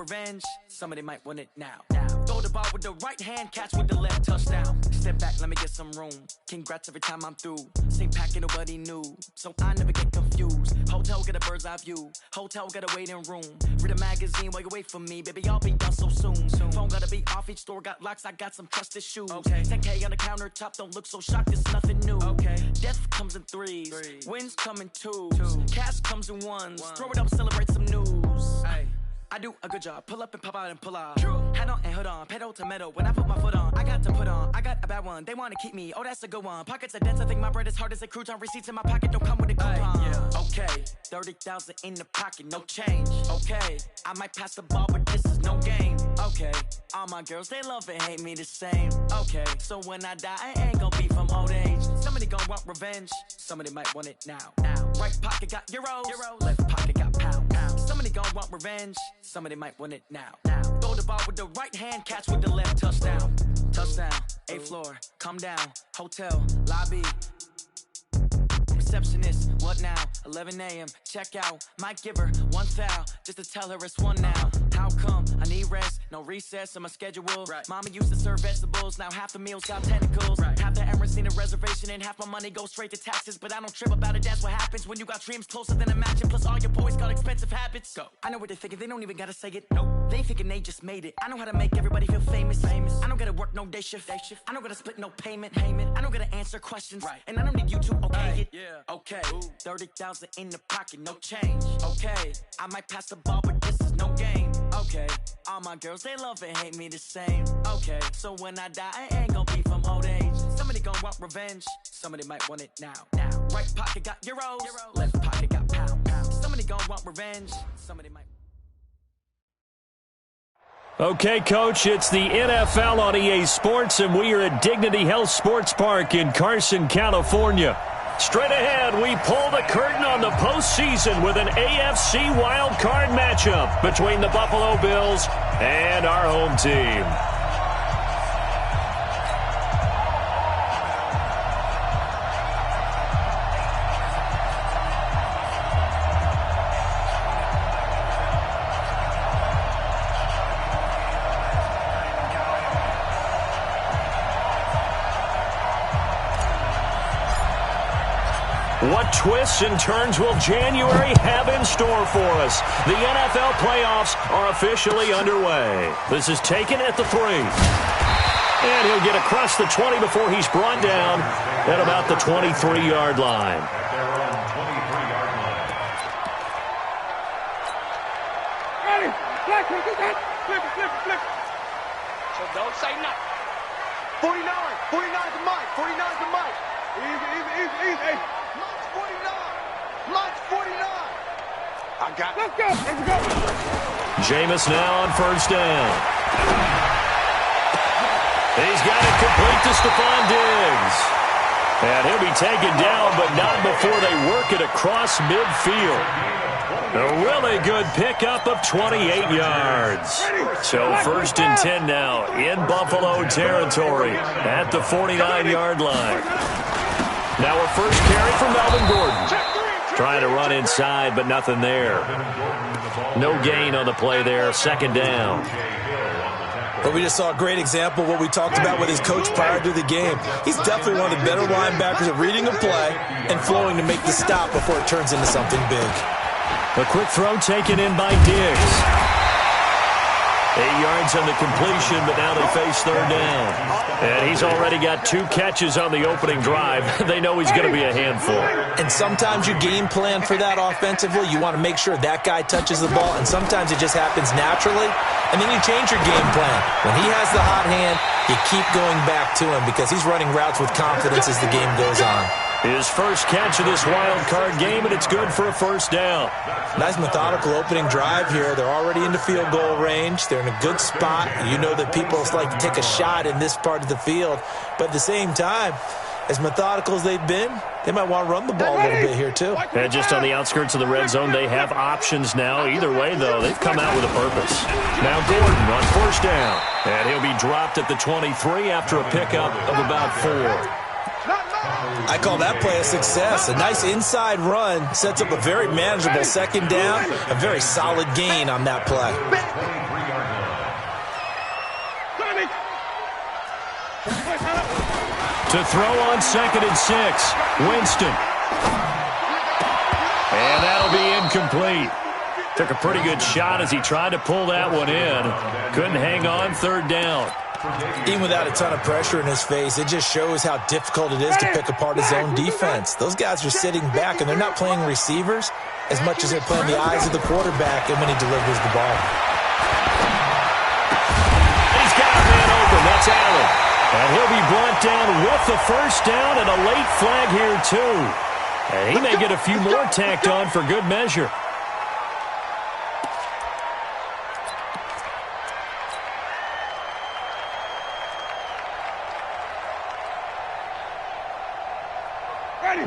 revenge, somebody might want it now. Throw the ball with the right hand, catch with the left, touchdown. Step back, let me get some room. Congrats every time I'm through. Same packet, nobody knew, so I never get confused. Hotel, get a bird's eye view. Hotel, got a waiting room. Read a magazine while you wait for me, baby, I'll be done so soon. Phone gotta be off, each store got locks, I got some trusted shoes. 10K on the countertop, don't look so shocked, it's nothing new. Death comes in threes, wins come in twos. Cash comes in ones, throw it up, celebrate some news. I do a good job, pull up and pop out and pull out. Head on and hood on, pedal to metal. When I put my foot on, I got to put on. I got a bad one, they wanna keep me, oh that's a good one. Pockets are dense, I think my bread is hard as a crouton. Receipts in my pocket don't come with a coupon. Okay, 30,000 in the pocket, no change. Okay, I might pass the ball, but this is no game. Okay, all my girls, they love and hate me the same. Okay, so when I die, I ain't gonna be from old age. Somebody gon' want revenge, somebody might want it now. Right pocket got euros, left pocket got pounds. Somebody gon' want revenge, somebody might want it now. Throw the ball with the right hand, catch with the left, touchdown. Touchdown, 8th floor, come down, hotel, lobby. Receptionist, what now? 11 a.m. check out. Might give her one foul just to tell her it's one now. How come? I need rest, no recess on my schedule. Mama used to serve vegetables, now half the meals got tentacles. Half the Emirates need a reservation and half my money goes straight to taxes. But I don't trip about it, that's what happens when you got dreams closer than imagine. Plus all your boys got expensive habits. Go. I know what they're thinking, they don't even gotta say it. Nope. They thinking they just made it. I know how to make everybody feel famous. I don't gotta work no day shift. I don't gotta split no payment. I don't gotta answer questions. And I don't need you to okay it. Okay, 30,000 in the pocket, no change. Okay, I might pass the ball, but this is no game. Okay, all my girls, they love and hate me the same. Okay, so when I die, I ain't gonna be from old age. Somebody gon' want revenge, somebody might want it now. Right pocket got euros, left pocket got pounds. Somebody gon' want revenge, somebody might. Okay, Coach, it's the NFL on EA Sports, and we are at Dignity Health Sports Park in Carson, California. Straight ahead, we pull the curtain on the postseason with an AFC wildcard matchup between the Buffalo Bills and our home team. What twists and turns will January have in store for us? The NFL playoffs are officially underway. This is taken at the 3. And he'll get across the 20 before he's brought down at about the 23-yard line. Ready? Flip. So don't say nothing. 49 to Mike. 49 to Mike. Easy. Mike's 49. I got it. Let's go. Jameis now on first down. He's got it complete to Stephon Diggs. And he'll be taken down, but not before they work it across midfield. A really good pickup of 28 yards. So first and 10 now in Buffalo territory at the 49-yard line. Now a first carry from Melvin Gordon. Trying to run inside, but nothing there. No gain on the play there. Second down. But we just saw a great example of what we talked about with his coach prior to the game. He's definitely one of the better linebackers at reading a play and flowing to make the stop before it turns into something big. A quick throw taken in by Diggs. 8 yards on the completion, but now they face third down. And he's already got 2 catches on the opening drive. They know he's going to be a handful. And sometimes you game plan for that offensively. You want to make sure that guy touches the ball, and sometimes it just happens naturally. And then you change your game plan. When he has the hot hand, you keep going back to him because he's running routes with confidence as the game goes on. His first catch of this wild card game, and it's good for a first down. Nice methodical opening drive here. They're already into field goal range. They're in a good spot. You know that people like to take a shot in this part of the field. But at the same time, as methodical as they've been, they might want to run the ball a little bit here too. And just on the outskirts of the red zone, they have options now. Either way, though, they've come out with a purpose. Now Gordon on first down. And he'll be dropped at the 23 after a pickup of about 4. I call that play a success. A nice inside run sets up a very manageable second down, a very solid gain on that play. To throw on 2nd and 6, Winston. And that'll be incomplete. Took a pretty good shot as he tried to pull that one in. Couldn't hang on 3rd down. Even without a ton of pressure in his face, it just shows how difficult it is to pick apart his own defense. Those guys are sitting back, and they're not playing receivers as much as they're playing the eyes of the quarterback and when he delivers the ball. He's got a man open. That's Allen. And he'll be brought down with the 1st down and a late flag here, too. And he may get a few more tacked on for good measure.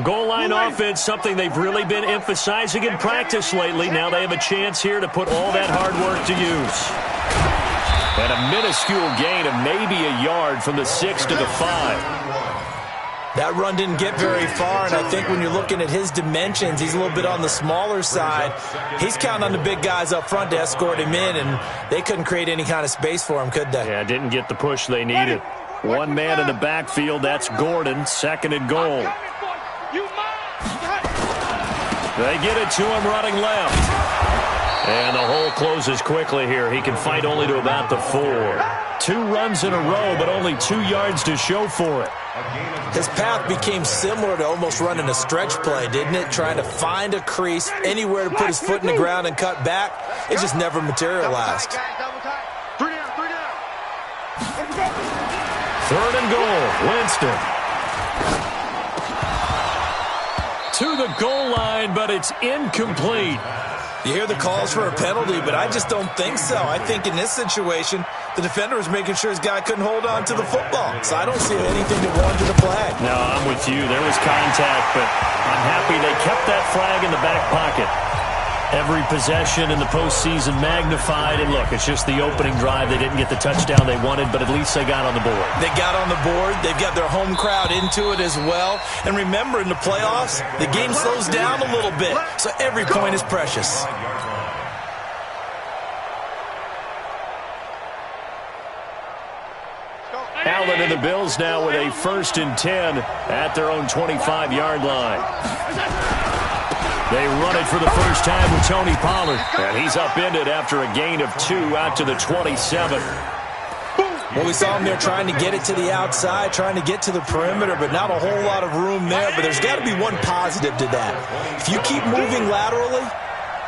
Goal line offense, something they've really been emphasizing in practice lately. Now they have a chance here to put all that hard work to use. And a minuscule gain of maybe a yard from the 6 to the 5. That run didn't get very far, and I think when you're looking at his dimensions, he's a little bit on the smaller side. He's counting on the big guys up front to escort him in, and they couldn't create any kind of space for him, could they? Yeah, didn't get the push they needed. One man in the backfield, that's Gordon, 2nd and goal. They get it to him running left. And the hole closes quickly here. He can fight only to about the 4. 2 runs in a row, but only 2 yards to show for it. His path became similar to almost running a stretch play, didn't it? Trying to find a crease, anywhere to put his foot in the ground and cut back. It just never materialized. 3rd and goal, Winston. To the goal line, but it's incomplete. You hear the calls for a penalty, but I just don't think so. I think in this situation, the defender was making sure his guy couldn't hold on to the football. So I don't see anything that warranted a flag. No, I'm with you. There was contact, but I'm happy they kept that flag in the back pocket. Every possession in the postseason magnified, and look, it's just the opening drive. They didn't get the touchdown they wanted, but at least they got on the board. They got on the board. They've got their home crowd into it as well. And remember, in the playoffs, the game slows down a little bit, so every point is precious. Allen and the Bills now with a 1st and 10 at their own 25-yard line. They run it for the first time with Tony Pollard. And he's upended after a gain of 2 out to the 27. Well, we saw him there trying to get it to the outside, trying to get to the perimeter, but not a whole lot of room there. But there's got to be one positive to that. If you keep moving laterally,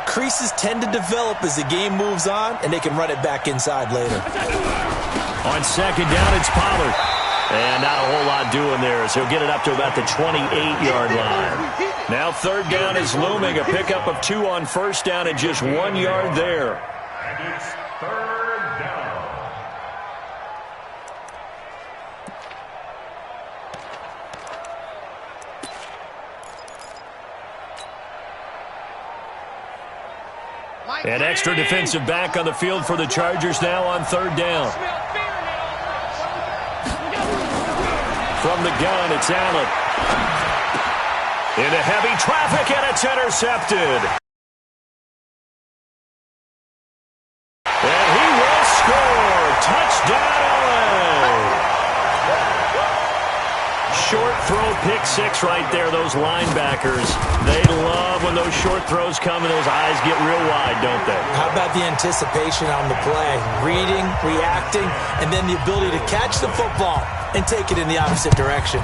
creases tend to develop as the game moves on, and they can run it back inside later. On 2nd down, it's Pollard. And not a whole lot doing there, so he'll get it up to about the 28-yard line. Now 3rd down is looming, a pickup of 2 on 1st down and just 1 yard there. And it's 3rd down. An extra defensive back on the field for the Chargers now on 3rd down. From the gun, it's Allen. Into heavy traffic, and it's intercepted. And he will score. Touchdown, Allen. Short throw, pick 6 right there, those linebackers. They love when those short throws come and those eyes get real wide, don't they? How about the anticipation on the play? Reading, reacting, and then the ability to catch the football and take it in the opposite direction.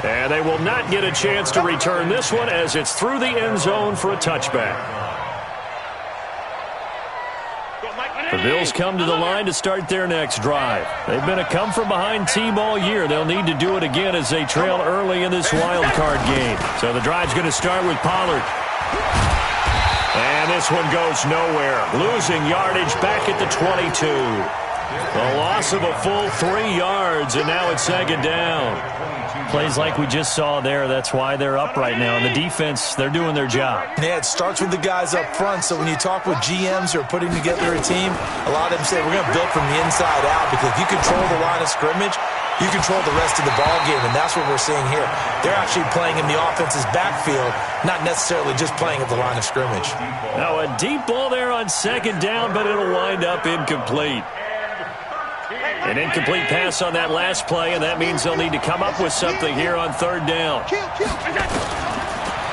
And they will not get a chance to return this one as it's through the end zone for a touchback. The Bills come to the line to start their next drive. They've been a come-from-behind team all year. They'll need to do it again as they trail early in this wild card game. So the drive's going to start with Pollard. And this one goes nowhere. Losing yardage back at the 22. A loss of a full 3 yards, and now it's second down. Plays like we just saw there. That's why they're up right now. And the defense, they're doing their job. Yeah, it starts with the guys up front. So when you talk with GMs who are putting together a team, a lot of them say we're going to build from the inside out, because if you control the line of scrimmage, you control the rest of the ball game, and that's what we're seeing here. They're actually playing in the offense's backfield, not necessarily just playing at the line of scrimmage. Now a deep ball there on second down, but it'll wind up incomplete. An incomplete pass on that last play, and that means they'll need to come up with something here on third down.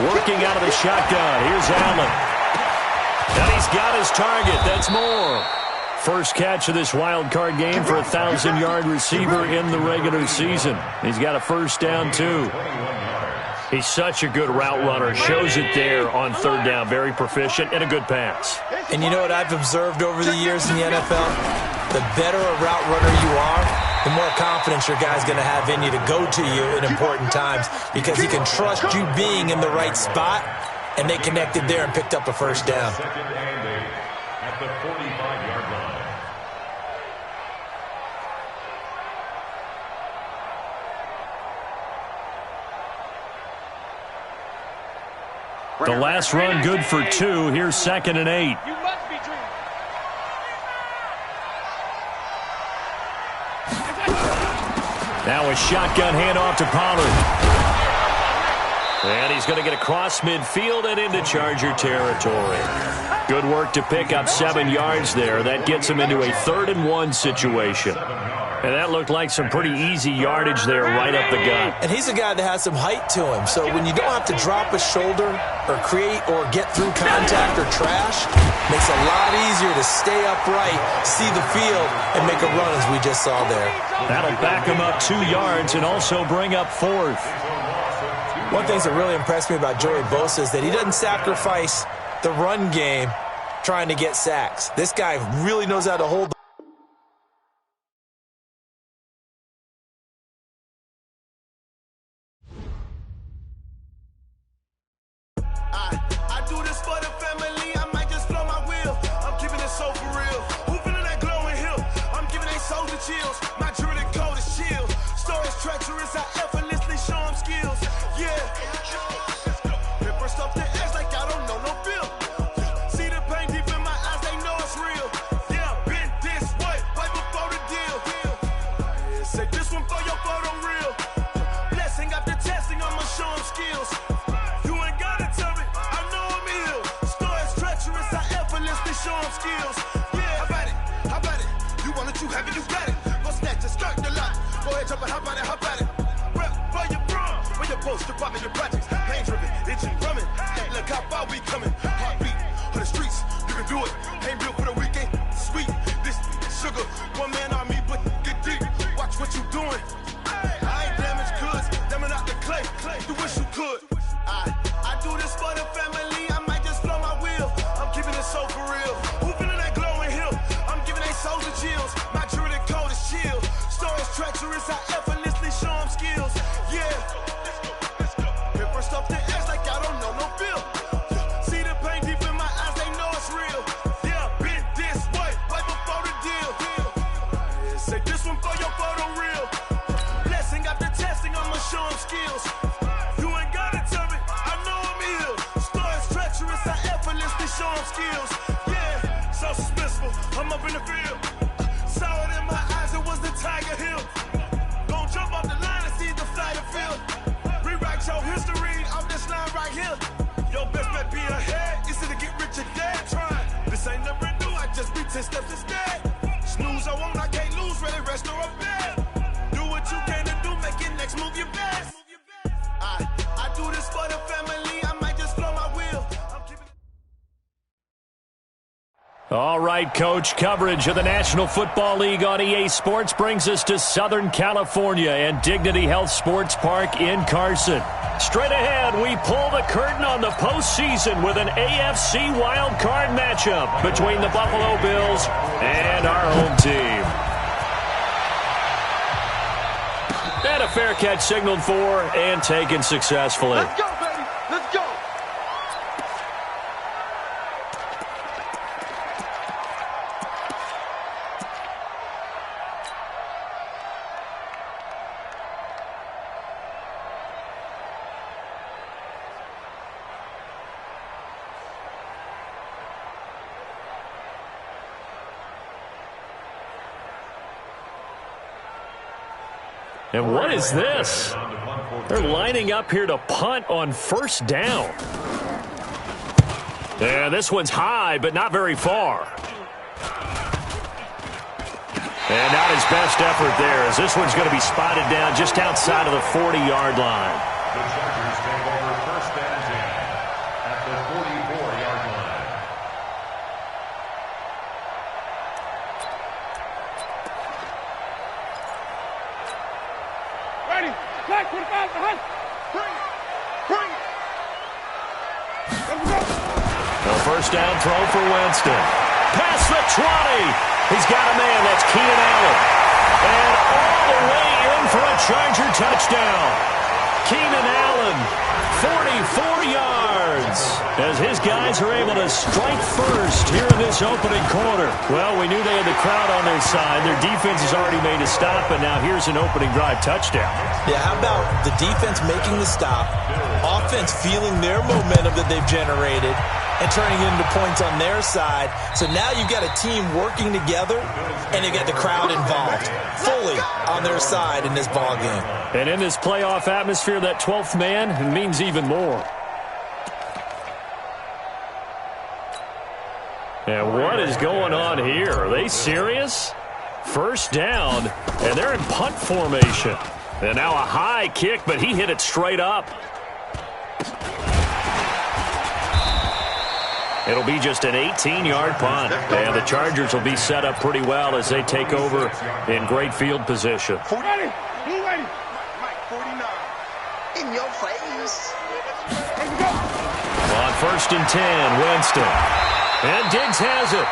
Working out of the shotgun. Here's Allen. And he's got his target. That's Moore. First catch of this wild card game for a 1,000-yard receiver in the regular season. He's got a first down, too. He's such a good route runner. Shows it there on third down. Very proficient and a good pass. And you know what I've observed over the years in the NFL? The better a route runner you are, the more confidence your guy's going to have in you to go to you in important times, because he can trust you being in the right spot, and they connected there and picked up a first down. At the 45-yard line. The last run good for 2. Here's 2nd and 8. You must be dreaming. Now a shotgun handoff to Pollard. And he's going to get across midfield and into Charger territory. Good work to pick up 7 yards there. That gets him into a 3rd and 1 situation. And that looked like some pretty easy yardage there right up the gut. And he's a guy that has some height to him. So when you don't have to drop a shoulder or create or get through contact or trash, makes it a lot easier to stay upright, see the field, and make a run as we just saw there. That'll back him up 2 yards and also bring up 4th. One thing that really impressed me about Joey Bosa is that he doesn't sacrifice the run game trying to get sacks. This guy really knows how to hold the All right, Coach, coverage of the National Football League on EA Sports brings us to Southern California and Dignity Health Sports Park in Carson. Straight ahead, we pull the curtain on the postseason with an AFC wild card matchup between the Buffalo Bills and our home team. And a fair catch signaled for and taken successfully. Let's go, baby. Let's go. And what is this? They're lining up here to punt on first down. And this one's high, but not very far. And not his best effort there, as this one's going to be spotted down just outside of the 40-yard line. The Chargers take over first and 10 at the 44-yard line. Ready. Flag 45 behind. Bring it. Bring it. Let me go. The first down throw for Winston. Past the 20. He's got a man. That's Keenan Allen. And all the way in for a Charger touchdown. Keenan Allen, 44 yards, as his guys are able to strike first here in this opening quarter. Well, we knew they had the crowd on their side. Their defense has already made a stop, and now here's an opening drive touchdown. Yeah, how about the defense making the stop, offense feeling their momentum that they've generated, and turning it into points on their side. So now you've got a team working together, and you got the crowd involved fully on their side in this ball game. And in this playoff atmosphere, that 12th man means even more. And what is going on here? Are they serious? First down, and they're in punt formation. And now a high kick, but he hit it straight up. It'll be just an 18-yard punt. And the Chargers will be set up pretty well as they take over in great field position. Ready. Blue ready. Mike 49. In your face. Let me go. On first and 10, Winston. And Diggs has it.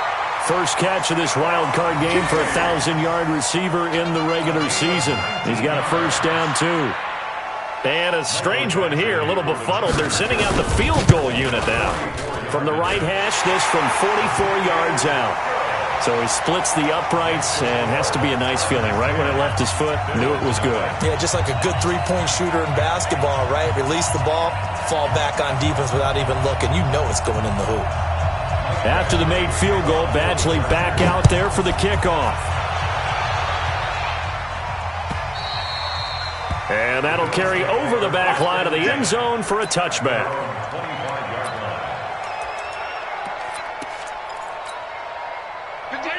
First catch of this wild card game for a 1,000-yard receiver in the regular season. He's got a first down, too. And a strange one here, a little befuddled. They're sending out the field goal unit now. From the right hash, this from 44 yards out. So he splits the uprights, and has to be a nice feeling. Right when it left his foot, knew it was good. Yeah, just like a good three-point shooter in basketball, right? Release the ball, fall back on defense without even looking. You know it's going in the hoop. After the made field goal, Badgley back out there for the kickoff. And that'll carry over the back line of the end zone for a touchback.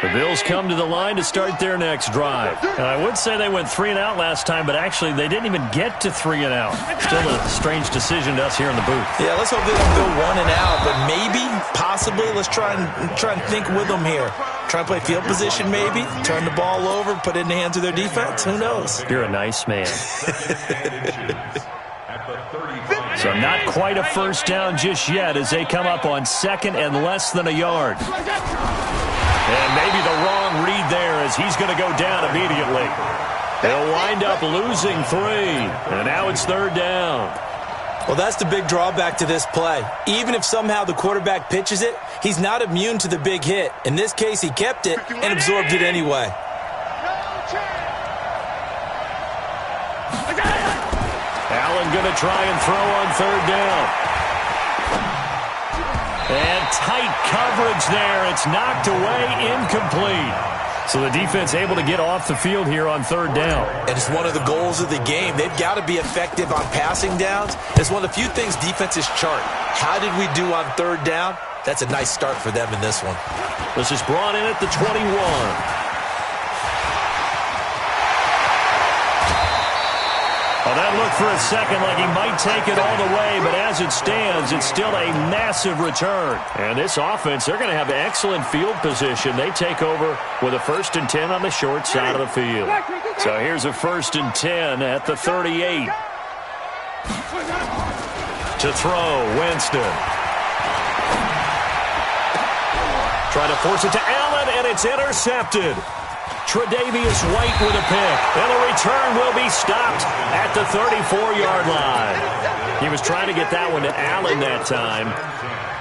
The Bills come to the line to start their next drive. And I would say they went 3 and out last time, but actually they didn't even get to 3 and out. Still a strange decision to us here in the booth. Yeah, let's hope they don't go 1 and out, but maybe, possibly, let's try and think with them here. Try and play field position maybe, turn the ball over, put it in the hands of their defense. Who knows? You're a nice man. So not quite a first down just yet as they come up on second and less than a yard. And maybe the wrong read there as he's going to go down immediately. They'll wind up losing 3. And now it's third down. Well, that's the big drawback to this play. Even if somehow the quarterback pitches it, he's not immune to the big hit. In this case, he kept it and absorbed it anyway. Allen going to try and throw on third down. And tight coverage there. It's knocked away, incomplete. So the defense able to get off the field here on third down. And it's one of the goals of the game. They've got to be effective on passing downs. It's one of the few things defenses chart. How did we do on third down? That's a nice start for them in this one. This is brought in at the 21. Well, that looked for a second like he might take it all the way, but as it stands, it's still a massive return. And this offense, they're going to have excellent field position. They take over with a first and 10 on the short side of the field. So here's a first and 10 at the 38. To throw, Winston. Trying to force it to Allen, and it's intercepted. Tre'Davious White with a pick, and the return will be stopped at the 34-yard line. He was trying to get that one to Allen that time.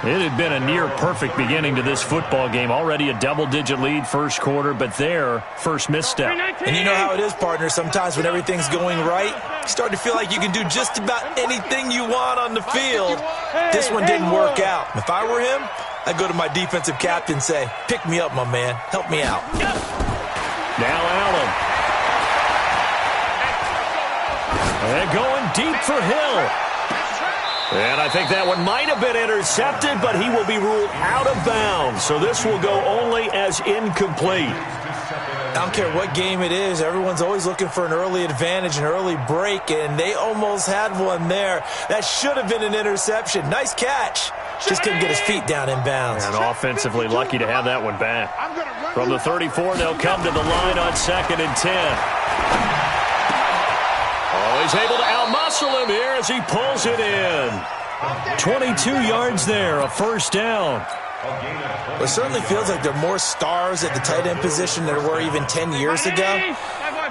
It had been a near-perfect beginning to this football game. Already a double-digit lead first quarter, but their first misstep. And you know how it is, partner. Sometimes when everything's going right, you start to feel like you can do just about anything you want on the field. This one didn't work out. If I were him, I'd go to my defensive captain and say, pick me up, my man. Help me out. Now Allen. And going deep for Hill. And I think that one might have been intercepted, but he will be ruled out of bounds. So this will go only as incomplete. I don't care what game it is. Everyone's always looking for an early advantage, an early break, and they almost had one there. That should have been an interception. Nice catch. Just couldn't get his feet down in bounds. And offensively lucky to have that one back. From the 34, they'll come to the line on 2nd and 10. Oh, he's able to outmuscle him here as he pulls it in. 22 yards there, a first down. It certainly feels like there are more stars at the tight end position than there were even 10 years ago.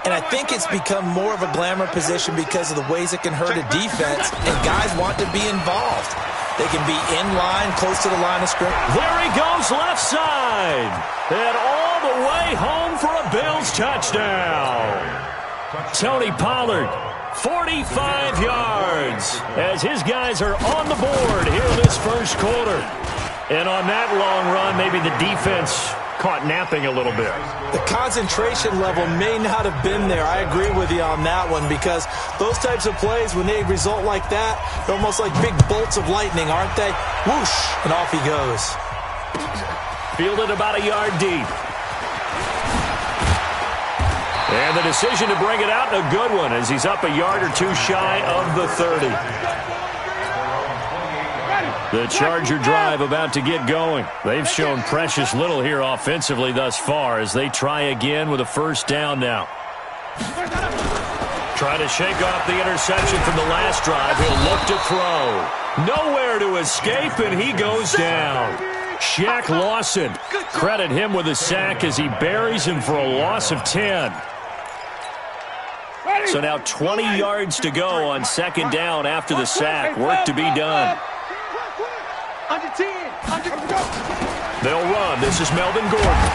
And I think it's become more of a glamour position because of the ways it can hurt a defense, and guys want to be involved. They can be in line, close to the line of scrimmage. There he goes left side. And all the way home for a Bills touchdown. Tony Pollard, 45 yards, as his guys are on the board here in this first quarter. And on that long run, maybe the defense caught napping a little bit. The concentration level may not have been there. I agree with you on that one, because those types of plays, when they result like that, they're almost like big bolts of lightning, aren't they? Whoosh, and off he goes. Fielded about a yard deep. And the decision to bring it out, a good one, as he's up a yard or two shy of the 30. The Charger drive about to get going. They've shown precious little here offensively thus far as they try again with a first down now. Try to shake off the interception from the last drive. He'll look to throw. Nowhere to escape, and he goes down. Shaq Lawson. Credit him with a sack as he buries him for a loss of 10. So now 20 yards to go on 2nd down after the sack. Work to be done. Under 10. They'll run. This is Melvin Gordon.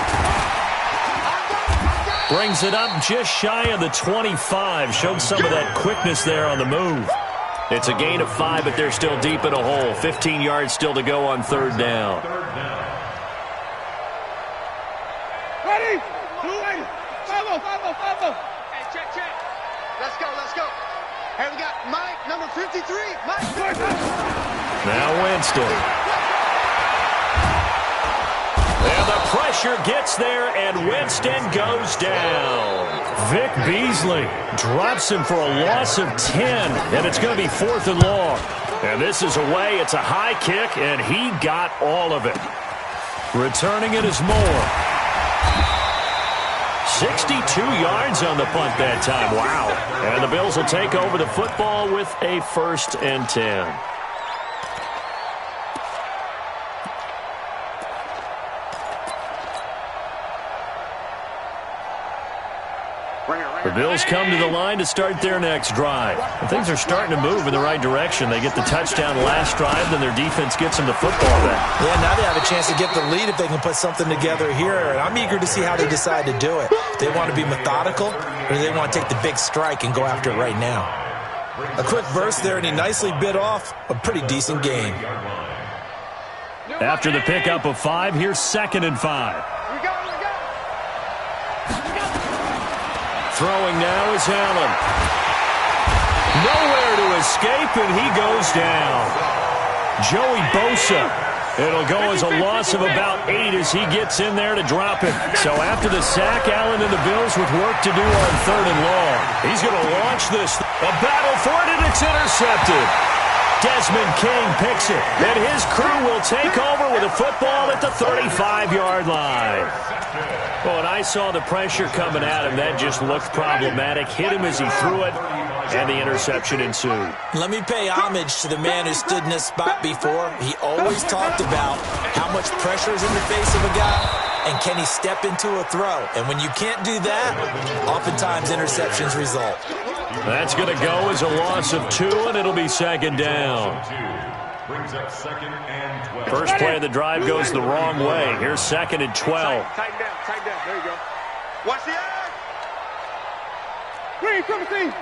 Brings it up just shy of the 25. Showed some of that quickness there on the move. It's a gain of 5, but they're still deep in a hole. 15 yards still to go on 3rd down. Ready? 280. 5-0. Hey, check. Let's go. Hey, we got Mike, number 53. Mike. Now Winston. And the pressure gets there, and Winston goes down. Vic Beasley drops him for a loss of 10, and it's going to be 4th and long. And this is away. It's a high kick, and he got all of it. Returning it is Moore. 62 yards on the punt that time. Wow. And the Bills will take over the football with a 1st and 10. The Bills come to the line to start their next drive. And things are starting to move in the right direction. They get the touchdown last drive, then their defense gets them the football back. Yeah, now they have a chance to get the lead if they can put something together here. And I'm eager to see how they decide to do it. They want to be methodical, or they want to take the big strike and go after it right now. A quick burst there, and he nicely bit off a pretty decent gain. After the pickup of 5, here's 2nd and 5. Throwing now is Allen. Nowhere to escape, and he goes down. Joey Bosa. It'll go as a loss of about 8 as he gets in there to drop it. So after the sack, Allen and the Bills with work to do on 3rd and long. He's going to launch this. A battle for it, and it's intercepted. Desmond King picks it, and his crew will take over with a football at the 35-yard line. Well, when I saw the pressure coming at him, that just looked problematic. Hit him as he threw it, and the interception ensued. Let me pay homage to the man who stood in this spot before. He always talked about how much pressure is in the face of a guy, and can he step into a throw. And when you can't do that, oftentimes interceptions result. That's going to go as a loss of 2, and it'll be 2nd down. First play of the drive goes the wrong way. Here's 2nd and 12. Tighten down. There you go. Watch the eye. Green, 17.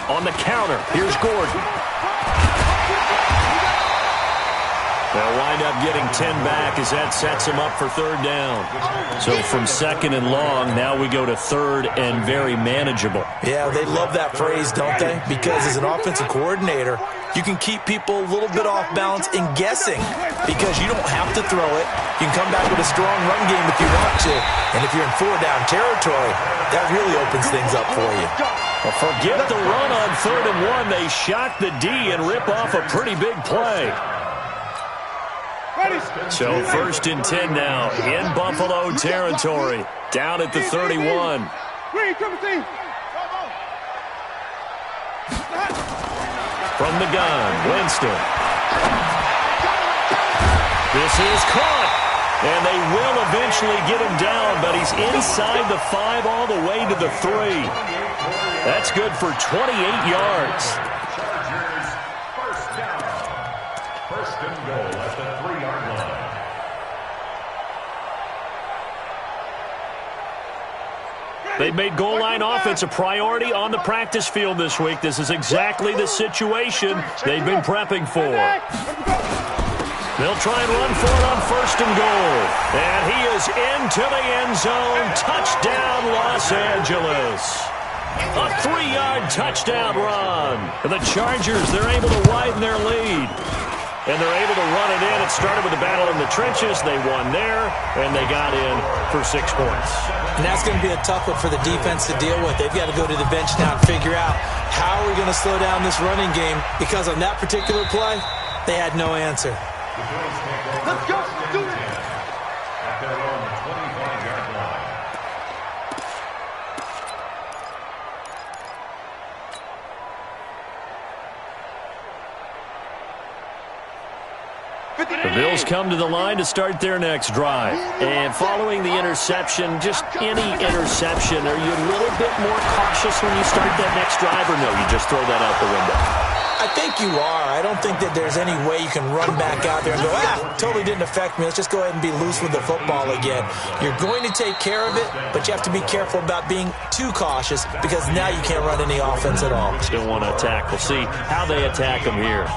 On the counter, here's Gordon. They'll wind up getting 10 back as that sets them up for third down. So from second and long, now we go to third and very manageable. Yeah, they love that phrase, don't they? Because as an offensive coordinator, you can keep people a little bit off balance in guessing because you don't have to throw it. You can come back with a strong run game if you want to. And if you're in four-down territory, that really opens things up for you. Well, forget the run on third and one. They shock the D and rip off a pretty big play. So first and 10 now in Buffalo territory. Down at the 31. From the gun, Winston. This is caught. And they will eventually get him down, but he's inside the 5 all the way to the 3. That's good for 28 yards. Chargers first down. First and goal at the 3-yard line. They've made goal line offense a priority on the practice field this week. This is exactly the situation they've been prepping for. They'll try and run for it on first and goal. And he is into the end zone. Touchdown, Los Angeles. A 3-yard touchdown run. And the Chargers, they're able to widen their lead. And they're able to run it in. It started with a battle in the trenches. They won there, and they got in for 6 points. And that's going to be a tough one for the defense to deal with. They've got to go to the bench now and figure out how are we going to slow down this running game, because on that particular play, they had no answer. Let's go. Do it. At their own 25-yard line. The Bills come to the line to start their next drive. And following the interception, just any interception, are you a little bit more cautious when you start that next drive, or no, you just throw that out the window? I think you are. I don't think that there's any way you can run back out there and go, totally didn't affect me. Let's just go ahead and be loose with the football again. You're going to take care of it, but you have to be careful about being too cautious because now you can't run any offense at all. Still want to attack. We'll see how they attack them here.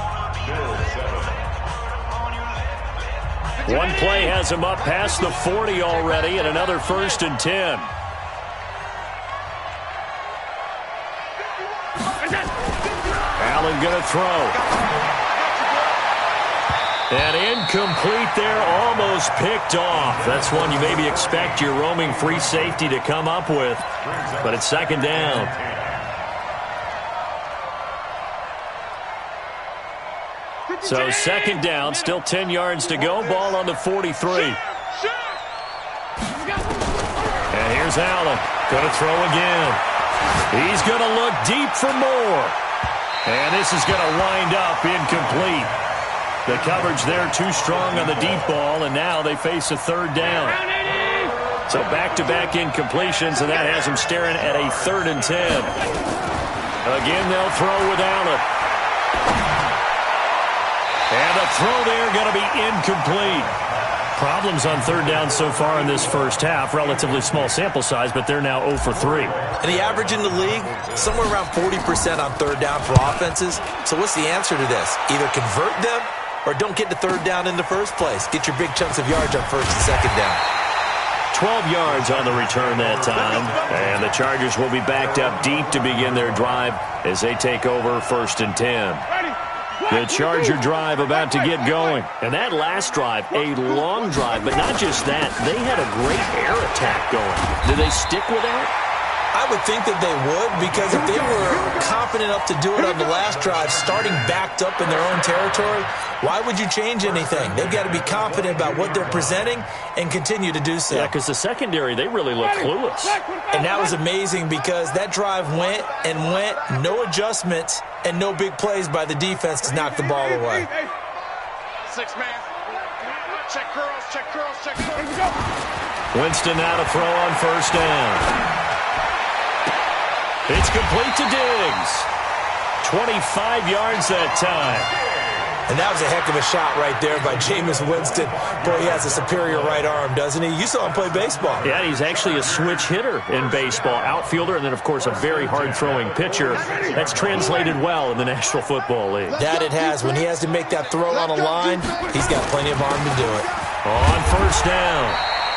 One play has him up past the 40 already, and another first and 10. Allen going to throw. And incomplete there, almost picked off. That's one you maybe expect your roaming free safety to come up with, but it's second down. So second down, still 10 yards to go, ball on the 43. And here's Allen, going to throw again. He's going to look deep for more. And this is going to wind up incomplete. The coverage there too strong on the deep ball, and now they face a third down. So back-to-back incompletions, and that has them staring at a 3rd and 10. Again, they'll throw with Allen. And the throw there going to be incomplete. Problems on third down so far in this first half. Relatively small sample size, but they're now 0 for 3. And the average in the league, somewhere around 40% on third down for offenses. So what's the answer to this? Either convert them or don't get to third down in the first place. Get your big chunks of yards on first and second down. 12 yards on the return that time. And the Chargers will be backed up deep to begin their drive as they take over 1st and 10. The Charger drive about to get going. And that last drive, a long drive, but not just that. They had a great air attack going. Do they stick with that? I would think that they would, because if they were confident enough to do it on the last drive, starting backed up in their own territory, why would you change anything? They've got to be confident about what they're presenting and continue to do so. Yeah, because the secondary, they really look clueless. And that was amazing because that drive went and went, no adjustments and no big plays by the defense to knock the ball away. 6 man. Check curls, check curls, check curls. Winston now to throw on first down. It's complete to Diggs. 25 yards that time. And that was a heck of a shot right there by Jameis Winston. Boy, he has a superior right arm, doesn't he? You saw him play baseball. Yeah, he's actually a switch hitter in baseball. Outfielder, and then, of course, a very hard-throwing pitcher. That's translated well in the National Football League. That it has. When he has to make that throw on a line, he's got plenty of arm to do it. On first down,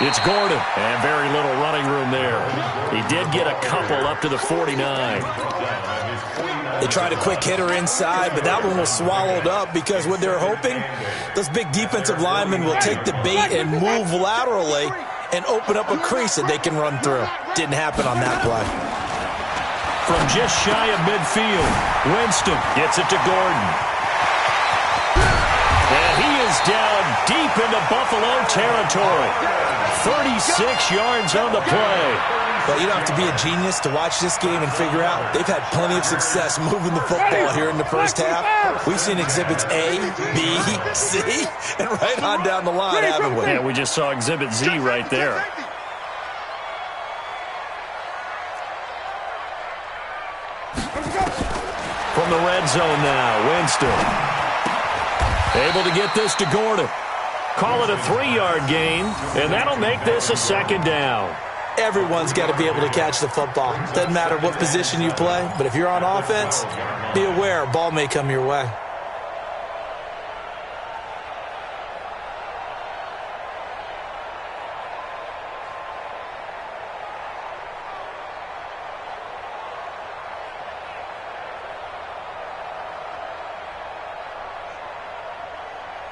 it's Gordon, and very little running room there. He did get a couple up to the 49. They tried a quick hitter inside, but that one was swallowed up because what they're hoping, those big defensive linemen will take the bait and move laterally and open up a crease that they can run through. Didn't happen on that play. From just shy of midfield, Winston gets it to Gordon. And he is down deep into Buffalo territory. 36 yards on the play. But you don't have to be a genius to watch this game and figure out they've had plenty of success moving the football here in the first half. We've seen exhibits A, B, C, and right on down the line, haven't we? Yeah, we just saw exhibit Z right there. From the red zone now, Winston. Able to get this to Gordon. Call it a 3-yard gain, and that'll make this a second down. Everyone's got to be able to catch the football. Doesn't matter what position you play, but if you're on offense, be aware a ball may come your way.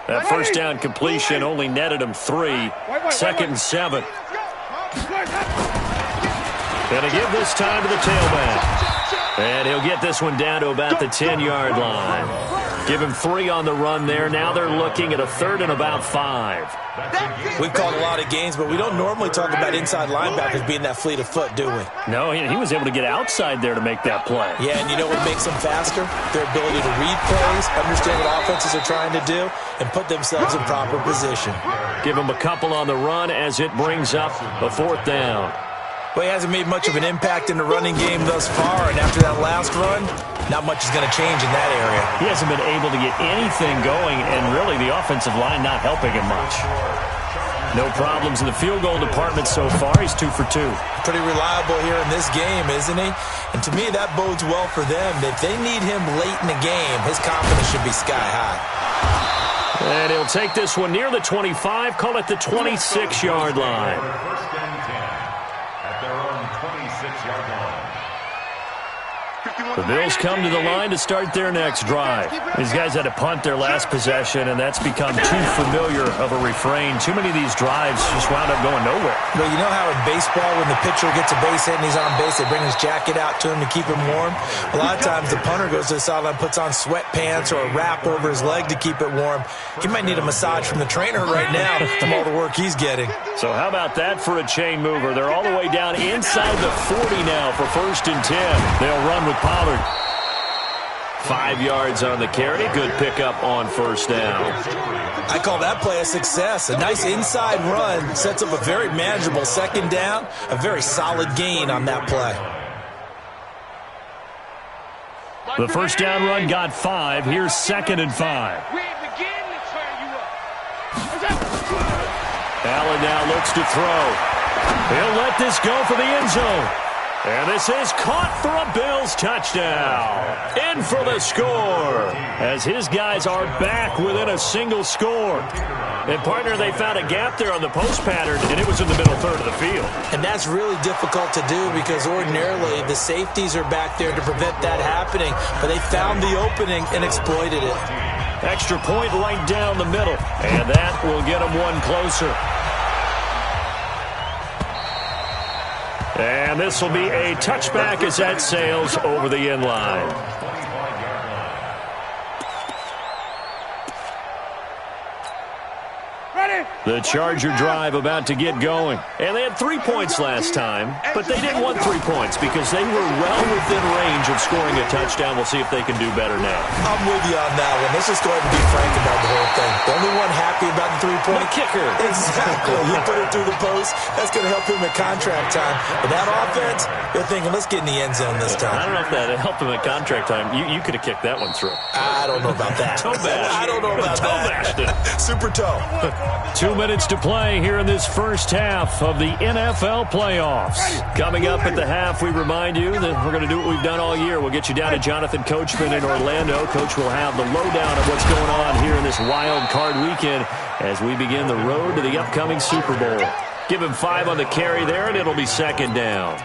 That first down completion only netted him 3. Second and 7. Gonna give this time to the tailback. And he'll get this one down to about the 10-yard line. Give him 3 on the run there. Now they're looking at a 3rd and about 5. We've called a lot of games, but we don't normally talk about inside linebackers being that fleet of foot, do we? No, he was able to get outside there to make that play. Yeah, and you know what makes them faster? Their ability to read plays, understand what offenses are trying to do, and put themselves in proper position. Give him a couple on the run as it brings up a 4th down. Well, he hasn't made much of an impact in the running game thus far, and after that last run, not much is going to change in that area. He hasn't been able to get anything going, and really the offensive line not helping him much. No problems in the field goal department so far. He's 2 for 2. Pretty reliable here in this game, isn't he? And to me, that bodes well for them. If they need him late in the game, his confidence should be sky high. And he'll take this one near the 25, call it the 26-yard line. First and 10 at their own 26-yard line. The Bills come to the line to start their next drive. These guys had to punt their last possession, and that's become too familiar of a refrain. Too many of these drives just wound up going nowhere. Well, you know how in baseball, when the pitcher gets a base hit and he's on base, they bring his jacket out to him to keep him warm? A lot of times the punter goes to the sideline, puts on sweatpants or a wrap over his leg to keep it warm. He might need a massage from the trainer right now from all the work he's getting. So how about that for a chain mover? They're all the way down inside the 40 now for 1st and 10. They'll run with Pollard. 5 yards on the carry. Good pickup on first down. I call that play a success. A nice inside run sets up a very manageable second down. A very solid gain on that play. The first down run got 5. Here's 2nd and 5. Allen now looks to throw. He'll let this go for the end zone. And this is caught for a Bills touchdown. In for the score as his guys are back within a single score. And, partner, they found a gap there on the post pattern, and it was in the middle third of the field. And that's really difficult to do because ordinarily the safeties are back there to prevent that happening. But they found the opening and exploited it. Extra point right down the middle, and that will get them one closer. And this will be a touchback as that sails over the end line. The Charger drive about to get going. And they had 3 points last time, but they didn't want 3 points because they were well within range of scoring a touchdown. We'll see if they can do better now. I'm with you on that one. Let's just go ahead and be frank about the whole thing. The only one happy about the three-point kicker. Exactly. You put it through the post. That's going to help him at contract time. But that offense, they're thinking, let's get in the end zone this time. I don't know if that helped him at contract time. You could have kicked that one through. I don't know about that. Toe bash. I don't know about toe that. bashed it. Super toe. 2 minutes to play here in this first half of the NFL playoffs. Coming up at the half, we remind you that we're going to do what we've done all year. We'll get you down to Jonathan Coachman in Orlando. Coach will have the lowdown of what's going on here in this wild card weekend as we begin the road to the upcoming Super Bowl. Give him 5 on the carry there, and it'll be second down.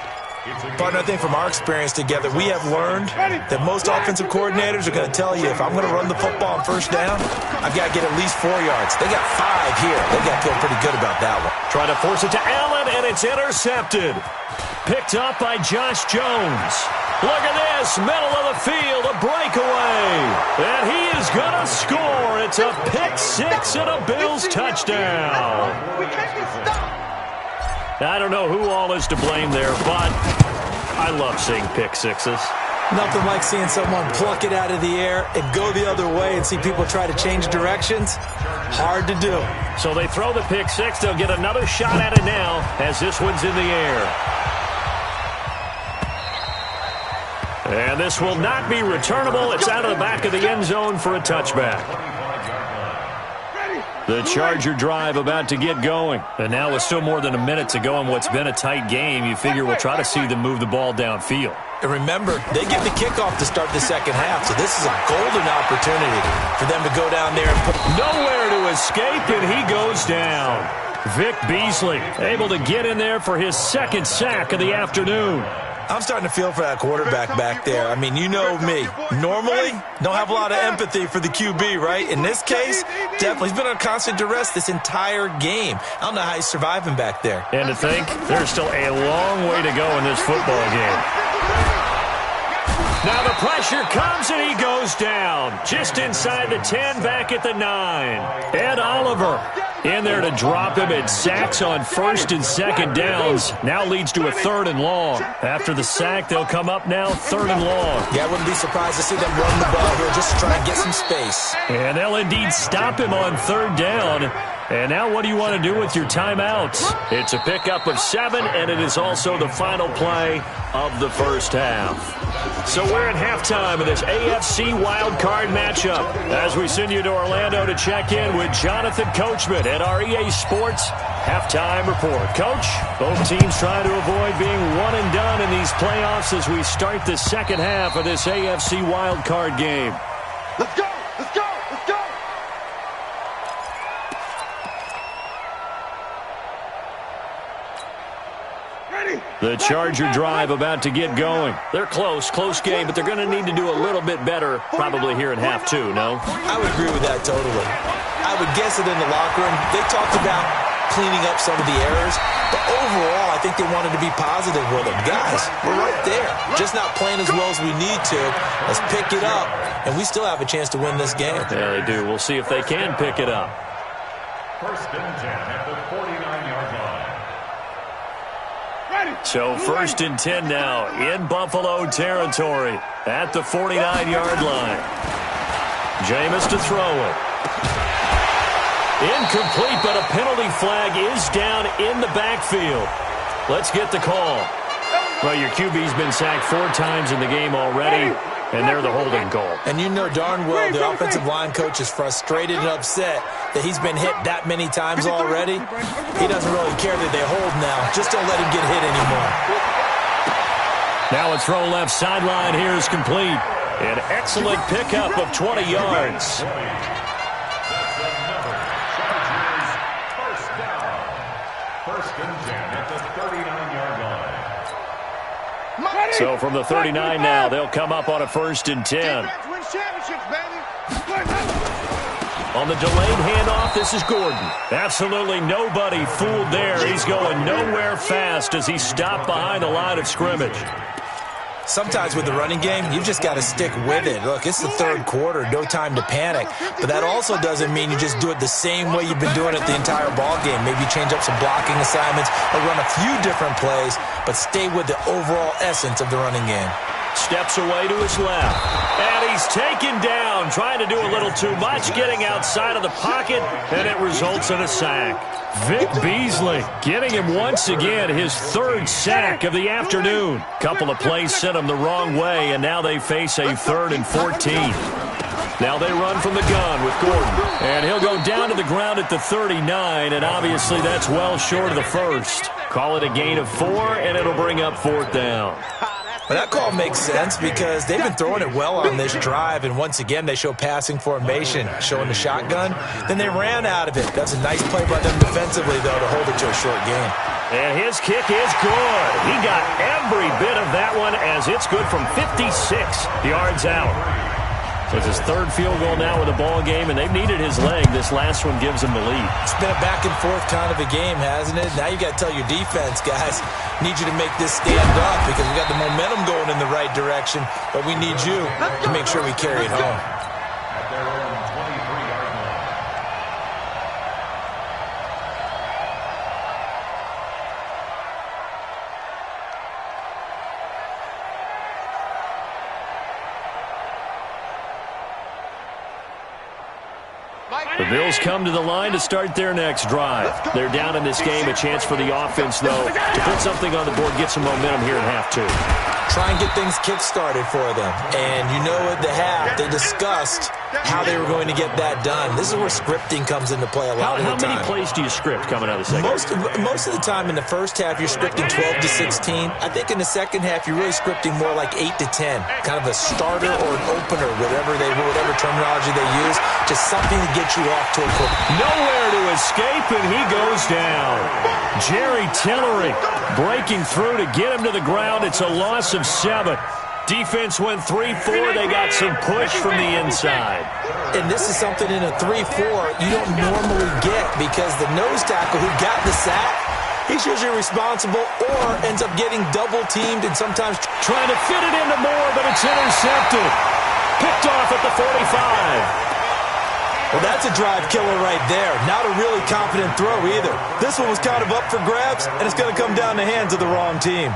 Partner, I think from our experience together, we have learned that most offensive coordinators are going to tell you, if I'm going to run the football on first down, I've got to get at least 4 yards. They got 5 here. They got to feel pretty good about that one. Try to force it to Allen, and it's intercepted. Picked up by Josh Jones. Look at this, middle of the field, a breakaway. And he is going to score. It's a pick 6 and a Bills touchdown. I don't know who all is to blame there, but I love seeing pick sixes. Nothing like seeing someone pluck it out of the air and go the other way and see people try to change directions. Hard to do. So they throw the pick 6. They'll get another shot at it now as this one's in the air. And this will not be returnable. It's out of the back of the end zone for a touchback. The Charger drive about to get going. And now with still more than a minute to go in what's been a tight game, you figure we'll try to see them move the ball downfield. And remember, they get the kickoff to start the second half, so this is a golden opportunity for them to go down there and put nowhere to escape, and he goes down. Vic Beasley able to get in there for his second sack of the afternoon. I'm starting to feel for that quarterback back there. I mean, you know me. Normally, don't have a lot of empathy for the QB, right? In this case, definitely. He's been on constant duress this entire game. I don't know how he's surviving back there. And to think, there's still a long way to go in this football game. Now the pressure comes, and he goes down. Just inside the 10, back at the 9. Ed Oliver in there to drop him. It sacks on first and second downs. Now leads to a 3rd and long. After the sack, they'll come up now 3rd and long. Yeah, I wouldn't be surprised to see them run the ball here just to try and get some space. And they'll indeed stop him on 3rd down. And now what do you want to do with your timeouts? It's a pickup of 7, and it is also the final play of the first half. So we're at halftime of this AFC wildcard matchup as we send you to Orlando to check in with Jonathan Coachman at our EA Sports Halftime Report. Coach, both teams trying to avoid being one and done in these playoffs as we start the second half of this AFC wildcard game. Let's go! Let's go! Let's go! The Charger drive about to get going. They're close game, but they're going to need to do a little bit better probably here in half 2, no? I would agree with that totally. I would guess it in the locker room. They talked about cleaning up some of the errors, but overall, I think they wanted to be positive with them. Guys, we're right there. Just not playing as well as we need to. Let's pick it up, and we still have a chance to win this game. Yeah, they do. We'll see if they can pick it up. 1st and 10 at the 49-yard line. So 1st and 10 now in Buffalo territory at the 49-yard line. Jameis to throw it. Incomplete, but a penalty flag is down in the backfield. Let's get the call. Well, your QB's been sacked 4 times in the game already, and they're the holding goal. And you know darn well the offensive line coach is frustrated and upset that he's been hit that many times already. He doesn't really care that they hold now. Just don't let him get hit anymore. Now a throw left sideline here is complete. An excellent pickup of 20 yards. That's another Chargers first down. 1st and 10 at the 39-yard line. So from the 39 now, they'll come up on a 1st and 10. On the delayed handoff, this is Gordon. Absolutely nobody fooled there. He's going nowhere fast as he's stopped behind the line of scrimmage. Sometimes with the running game, you've just got to stick with it. Look, it's the 3rd quarter, no time to panic. But that also doesn't mean you just do it the same way you've been doing it the entire ball game. Maybe change up some blocking assignments or run a few different plays, but stay with the overall essence of the running game. Steps away to his left. And he's taken down, trying to do a little too much, getting outside of the pocket, and it results in a sack. Vic Beasley getting him once again his third sack of the afternoon. Couple of plays sent him the wrong way, and now they face a 3rd and 14. Now they run from the gun with Gordon. And he'll go down to the ground at the 39, and obviously that's well short of the first. Call it a gain of 4, and it'll bring up 4th down. Well, that call makes sense because they've been throwing it well on this drive, and once again they show passing formation, showing the shotgun. Then they ran out of it. That's a nice play by them defensively, though, to hold it to a short game. And his kick is good. He got every bit of that one as it's good from 56 yards out. So it's his 3rd field goal now with the ball game, and they've needed his leg. This last one gives him the lead. It's been a back-and-forth kind of a game, hasn't it? Now you got to tell your defense, guys, need you to make this stand up because we got the momentum going in the right direction, but we need you to make sure we carry it home. At their own 23-yard line. The Bills come to the line to start their next drive. They're down in this game. A chance for the offense, though, to put something on the board, get some momentum here in half 2. Try and get things kick-started for them. And you know at the half, they discussed how they were going to get that done. This is where scripting comes into play a lot of the time. How many plays do you script coming out of the second? Most of the time in the first half, you're scripting 12 to 16. I think in the second half, you're really scripting more like 8 to 10. Kind of a starter or an opener, whatever terminology they use. Just something to get you off to a quick. Nowhere to escape, and he goes down. Jerry Tillery breaking through to get him to the ground. It's a loss of 7. Defense went 3-4. They got some push from the inside. And this is something in a 3-4 you don't normally get because the nose tackle who got the sack, he's usually responsible or ends up getting double-teamed and sometimes trying to fit it into Moore, but it's intercepted. Picked off at the 45. Well, that's a drive killer right there. Not a really confident throw either. This one was kind of up for grabs, and it's going to come down the hands of the wrong team.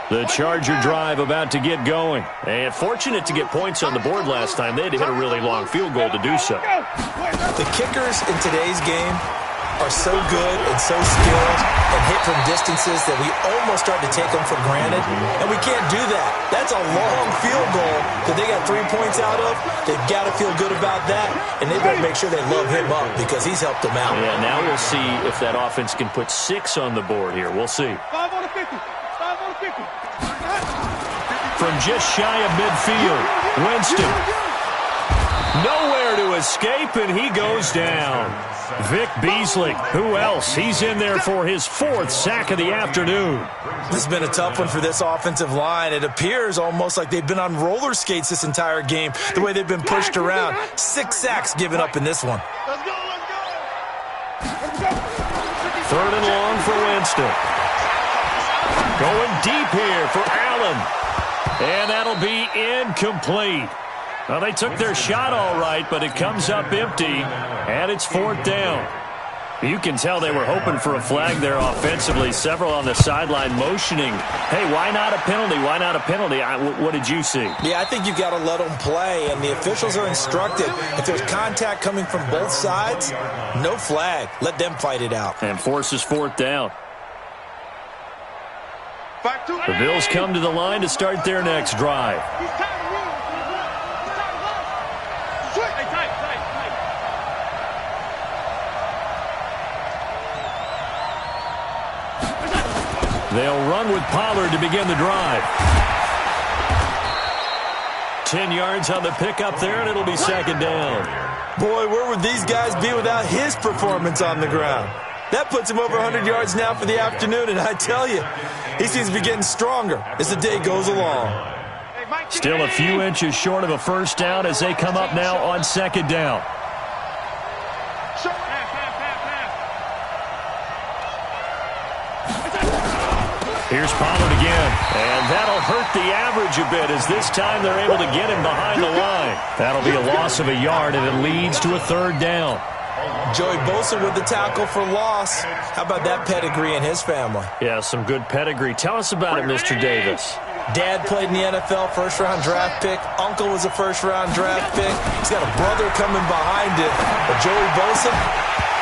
The Charger drive about to get going. And fortunate to get points on the board last time. They had to hit a really long field goal to do so. The kickers in today's game are so good and so skilled and hit from distances that we almost start to take them for granted, and we can't do that. That's a long field goal that they got 3 points out of. They've got to feel good about that, and they better make sure they love him up because he's helped them out. Yeah, now we'll see if that offense can put 6 on the board here. We'll see. 5 on the 50. 5 on the 50. From just shy of midfield, Winston. Nowhere to escape, and he goes down. Vic Beasley, who else? He's in there for his 4th sack of the afternoon. This has been a tough one for this offensive line. It appears almost like they've been on roller skates this entire game, the way they've been pushed around. 6 sacks given up in this one. Let's go, let's go. 3rd and long for Winston. Going deep here for Allen. And that'll be incomplete. Well, they took their shot all right, but it comes up empty, and it's 4th down. You can tell they were hoping for a flag there offensively. Several on the sideline motioning, hey, why not a penalty? Why not a penalty? What did you see? Yeah, I think you've got to let them play, and the officials are instructed. If there's contact coming from both sides, no flag. Let them fight it out. And forces 4th down. The Bills come to the line to start their next drive. They'll run with Pollard to begin the drive. 10 yards on the pickup there, and it'll be 2nd down. Boy, where would these guys be without his performance on the ground? That puts him over 100 yards now for the afternoon, and I tell you, he seems to be getting stronger as the day goes along. Still a few inches short of a 1st down as they come up now on 2nd down. Here's Pollard again, and that'll hurt the average a bit as this time they're able to get him behind the line. That'll be a loss of a yard, and it leads to a 3rd down. Joey Bosa with the tackle for loss. How about that pedigree in his family? Yeah, some good pedigree. Tell us about it, Mr. Davis. Dad played in the NFL, first-round draft pick. Uncle was a first-round draft pick. He's got a brother coming behind him. But Joey Bosa,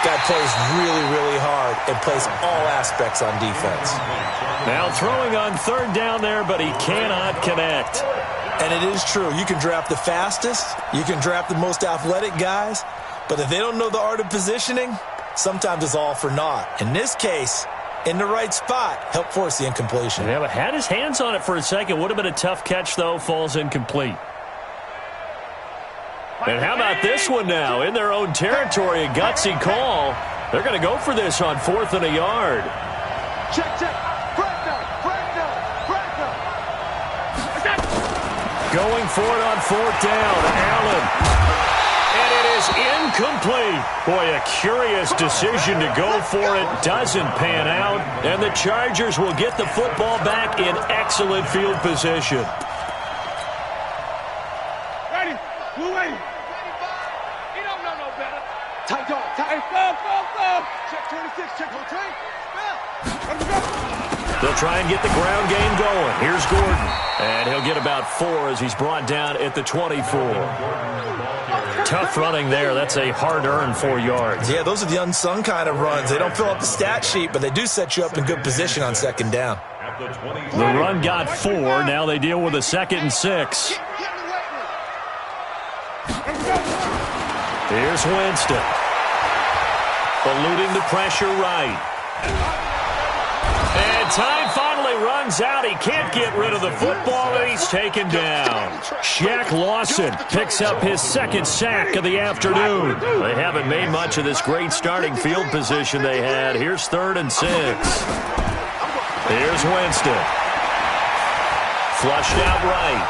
guy plays really, really hard and plays all aspects on defense. Now throwing on third down there, but he cannot connect. And it is true. You can draft the fastest. You can draft the most athletic guys. But if they don't know the art of positioning, sometimes it's all for naught. In this case, in the right spot, help force the incompletion. Yeah, but had his hands on it for a second. Would have been a tough catch, though. Falls incomplete. And how about this one now? In their own territory, a gutsy call. They're going to go for this on 4th and a yard. Check, check. Going for it on 4th down. Allen. And it is incomplete. Boy, a curious decision to go for it. Doesn't pan out. And the Chargers will get the football back in excellent field position. Ready. Blue waiting. He don't know no better. Tight dog. Tight. Go. Check 26. Check 23. Let him go. They'll try and get the ground game going. Here's Gordon. And he'll get about 4 as he's brought down at the 24. Tough running there. That's a hard-earned 4 yards. Yeah, those are the unsung kind of runs. They don't fill up the stat sheet, but they do set you up in good position on second down. The run got 4. Now they deal with a 2nd and 6. Here's Winston. Eluding the pressure right. And time finally runs out. He can't get rid of the football, and he's taken down. Shaq Lawson picks up his 2nd sack of the afternoon. They haven't made much of this great starting field position they had. Here's 3rd and 6. Here's Winston. Flushed out right.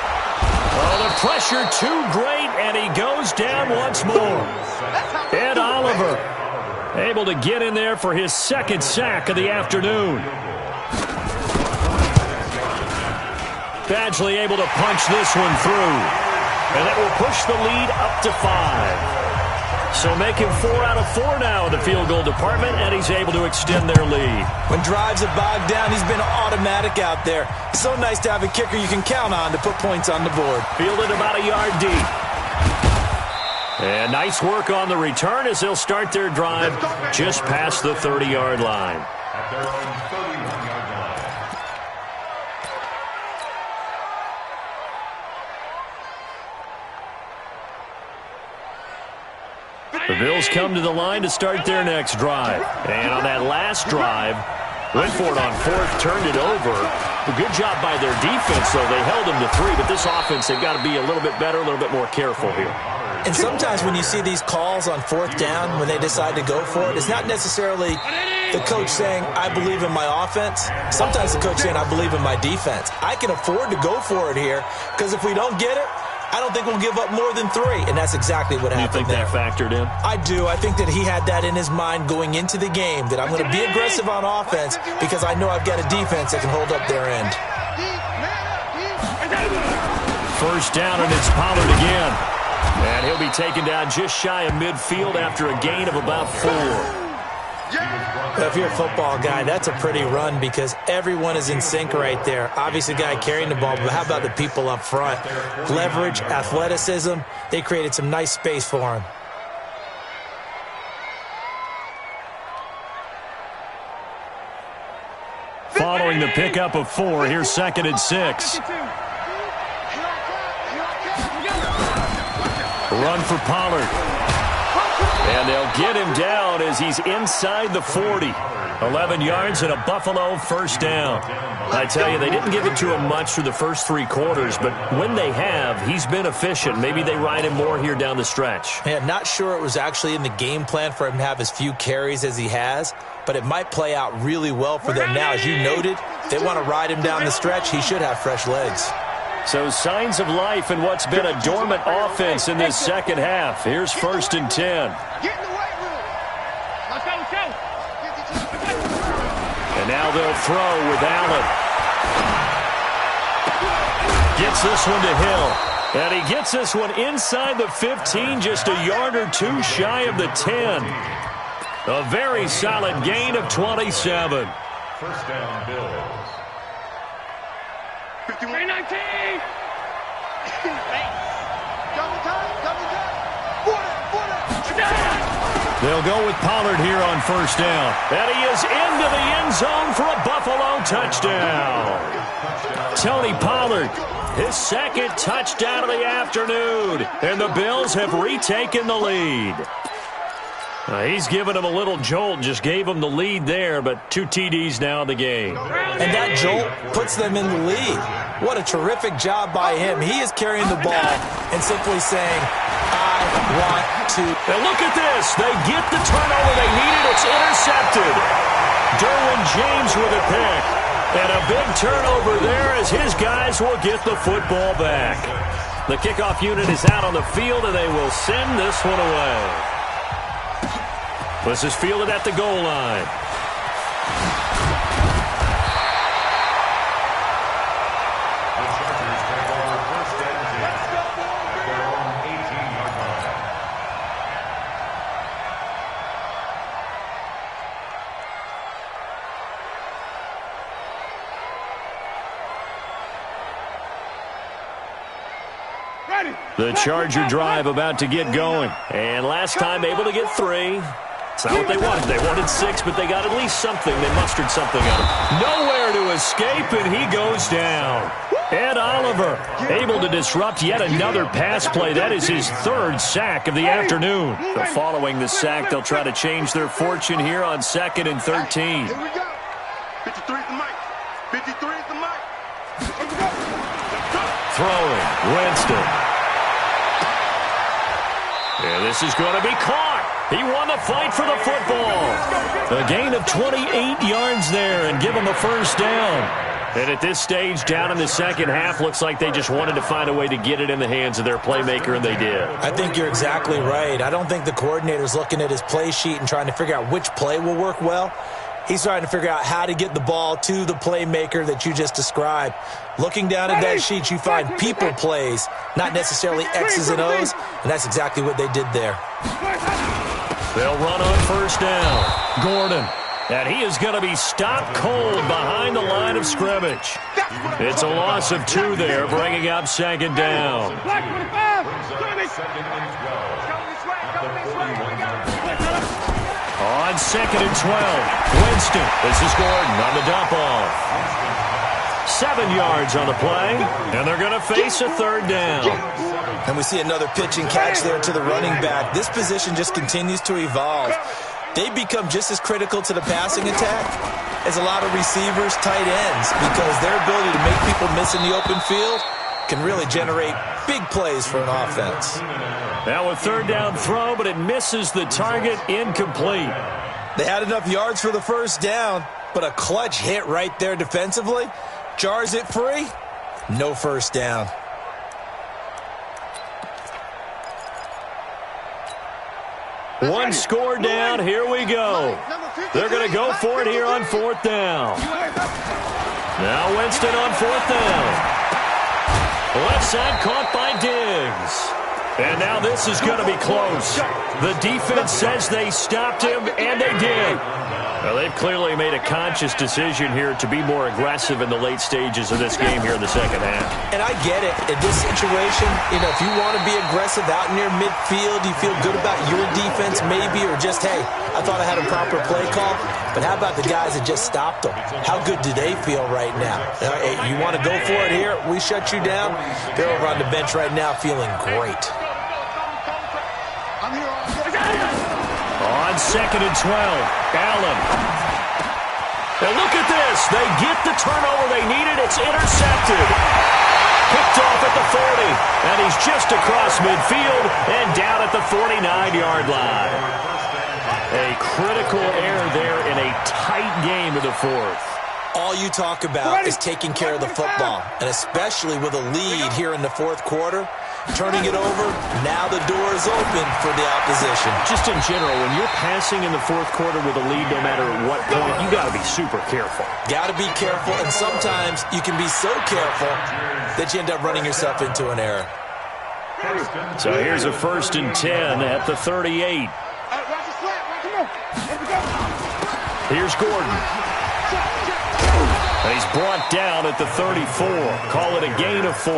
Oh, the pressure too great, and he goes down once more. Ed Oliver able to get in there for his 2nd sack of the afternoon. Badgley able to punch this one through. And that will push the lead up to 5. So making 4 out of 4 now in the field goal department, and he's able to extend their lead. When drives are bogged down, he's been automatic out there. So nice to have a kicker you can count on to put points on the board. Fielded about a yard deep. And nice work on the return as they'll start their drive just past the 30-yard line. The Bills come to the line to start their next drive. And on that last drive, went for it on 4th, turned it over. A good job by their defense, though. They held them to 3, but this offense, they've got to be a little bit better, a little bit more careful here. And sometimes when you see these calls on 4th down, when they decide to go for it, it's not necessarily the coach saying, I believe in my offense. Sometimes the coach saying, I believe in my defense. I can afford to go for it here, because if we don't get it, I don't think we'll give up more than 3, and that's exactly what happened there. You think that factored in? I do. I think that he had that in his mind going into the game, that I'm going to be aggressive on offense because I know I've got a defense that can hold up their end. 1st down, and it's Pollard again. And he'll be taken down just shy of midfield after a gain of about 4. If you're a football guy, that's a pretty run because everyone is in sync right there. Obviously, the guy carrying the ball, but how about the people up front? Leverage, athleticism, they created some nice space for him. Following the pickup of 4, here's 2nd and 6. Run for Pollard. And they'll get him down as he's inside the 40. 11 yards and a Buffalo 1st down. I tell you, they didn't give it to him much through the first 3 quarters, but when they have, he's been efficient. Maybe they ride him more here down the stretch. Yeah, not sure it was actually in the game plan for him to have as few carries as he has, but it might play out really well for them now. As you noted, if they want to ride him down the stretch, he should have fresh legs. So signs of life in what's been a dormant offense in this second half. Here's 1st and 10. Get in the weight room. Let's go, let's go. And now they'll throw with Allen. Gets this one to Hill. And he gets this one inside the 15, just a yard or two shy of the 10. A very solid gain of 27. First down, Bills. 319. Double time. 40. They'll go with Pollard here on first down. And he is into the end zone for a Buffalo touchdown. Tony Pollard, his second touchdown of the afternoon. And the Bills have retaken the lead. He's given him a little jolt, just gave him the lead there, but 2 TDs now in the game. And that jolt puts them in the lead. What a terrific job by him. He is carrying the ball and simply saying, I want to. And look at this. They get the turnover they needed. It's intercepted. Derwin James with a pick. And a big turnover there as his guys will get the football back. The kickoff unit is out on the field, and they will send this one away. This is fielded at the goal line. The Chargers take over first and 10 at their own 18-yard line. The Charger drive about to get going. And last time able to get 3. It's not what they wanted. They wanted 6, but they got at least something. They mustered something out of it. Nowhere to escape, and he goes down. Ed Oliver able to disrupt yet another pass play. That is his 3rd sack of the afternoon. So following the sack, they'll try to change their fortune here on 2nd and 13. Here we go. 53 is the mic. 53 is the mic. Throwing, Winston. And this is going to be caught. He won the fight for the football. A gain of 28 yards there and give him a first down. And at this stage, down in the second half, looks like they just wanted to find a way to get it in the hands of their playmaker, and they did. I think you're exactly right. I don't think the coordinator's looking at his play sheet and trying to figure out which play will work well. He's trying to figure out how to get the ball to the playmaker that you just described. Looking down at that sheet, you find people plays, not necessarily X's and O's, and that's exactly what they did there. They'll run on first down. Gordon. And he is going to be stopped cold behind the line of scrimmage. It's a loss of 2 there, bringing up second down. Second and 12 at the 41-yard line. On 2nd and 12, Winston. This is Gordon on the dump off. 7 yards on the play, and they're going to face a 3rd down. And we see another pitch and catch there to the running back. This position just continues to evolve. They become just as critical to the passing attack as a lot of receivers, tight ends, because their ability to make people miss in the open field can really generate big plays for an offense. Now a 3rd down throw, but it misses the target, incomplete. They had enough yards for the first down, but a clutch hit right there defensively jars it free. No first down. One score down. Here we go. They're going to go for it here on 4th down. Now Winston on 4th down. Left side caught by Diggs. And now this is going to be close. The defense says they stopped him, and they did. Well, they've clearly made a conscious decision here to be more aggressive in the late stages of this game here in the second half. And I get it. In this situation, if you want to be aggressive out near midfield, you feel good about your defense maybe, or just, hey, I thought I had a proper play call. But how about the guys that just stopped them? How good do they feel right now? Hey, you want to go for it here? We shut you down. They're over on the bench right now feeling great. On 2nd and 12, Allen. And look at this. They get the turnover they needed. It's intercepted. Picked off at the 40. And he's just across midfield and down at the 49-yard line. A critical error there in a tight game of the 4th. All you talk about is taking care of the football, and especially with a lead here in the 4th quarter. Turning it over, now the door is open for the opposition. Just in general, when you're passing in the 4th quarter with a lead, no matter at what point, you got to be super careful. Got to be careful, and sometimes you can be so careful that you end up running yourself into an error. So here's a 1st and 10 at the 38. Here's Gordon. He's brought down at the 34. Call it a gain of 4.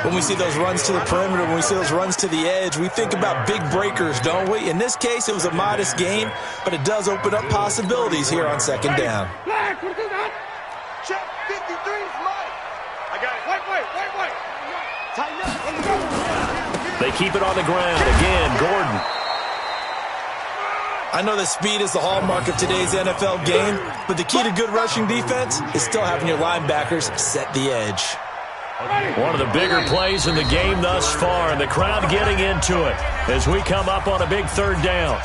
When we see those runs to the perimeter, when we see those runs to the edge, we think about big breakers, don't we? In this case, it was a modest gain, but it does open up possibilities here on 2nd down. Check 53 is mine. I got it. Wait. Tighten up. They keep it on the ground. Again, Gordon. I know that speed is the hallmark of today's NFL game, but the key to good rushing defense is still having your linebackers set the edge. One of the bigger plays in the game thus far, and the crowd getting into it as we come up on a big 3rd down.